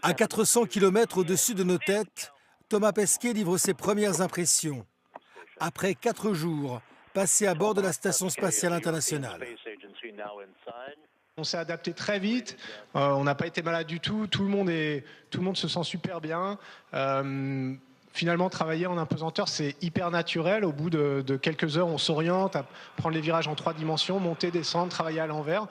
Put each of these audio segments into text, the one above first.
À 400 km au-dessus de nos têtes, Thomas Pesquet livre ses premières impressions. Après 4 jours passés à bord de la Station spatiale internationale. On s'est adapté très vite, on n'a pas été malade du tout, tout le monde se sent super bien. Finalement, travailler en apesanteur, c'est hyper naturel. Au bout de quelques heures, on s'oriente à prendre les virages en 3 dimensions, monter, descendre, travailler à l'envers.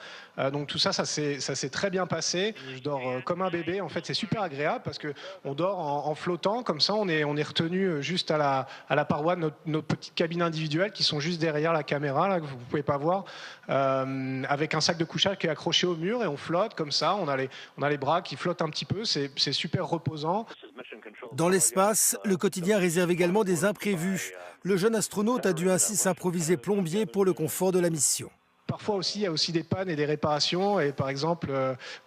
Donc tout ça, ça s'est très bien passé. Je dors comme un bébé. En fait, c'est super agréable parce qu'on dort en flottant. Comme ça, on est retenu juste à la paroi de nos petites cabines individuelles qui sont juste derrière la caméra, là, que vous ne pouvez pas voir, avec un sac de couchage qui est accroché au mur et on flotte comme ça. On a les bras qui flottent un petit peu. C'est super reposant. Dans l'espace, le quotidien réserve également des imprévus. Le jeune astronaute a dû ainsi s'improviser plombier pour le confort de la mission. Parfois aussi, il y a aussi des pannes et des réparations. Et par exemple,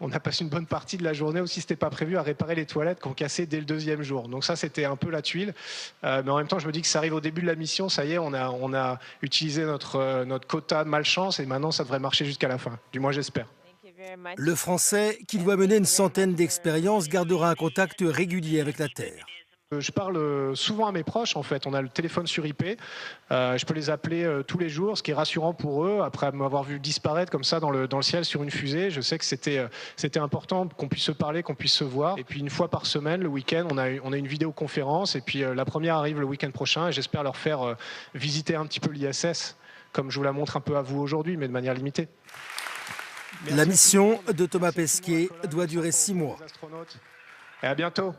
on a passé une bonne partie de la journée aussi, c'était pas prévu, à réparer les toilettes qu'on cassait dès le 2e jour. Donc ça, c'était un peu la tuile. Mais en même temps, je me dis que ça arrive au début de la mission. Ça y est, on a utilisé notre quota de malchance et maintenant, ça devrait marcher jusqu'à la fin. Du moins, j'espère. Le Français, qui doit mener une centaine d'expériences, gardera un contact régulier avec la Terre. Je parle souvent à mes proches, en fait. On a le téléphone sur IP. Je peux les appeler tous les jours, ce qui est rassurant pour eux. Après m'avoir vu disparaître comme ça dans le ciel sur une fusée, je sais que c'était important qu'on puisse se parler, qu'on puisse se voir. Et puis une fois par semaine, le week-end, on a une vidéoconférence. Et puis la première arrive le week-end prochain. Et j'espère leur faire visiter un petit peu l'ISS, comme je vous la montre un peu à vous aujourd'hui, mais de manière limitée. La mission de Thomas Pesquet doit durer 6 mois. Et à bientôt.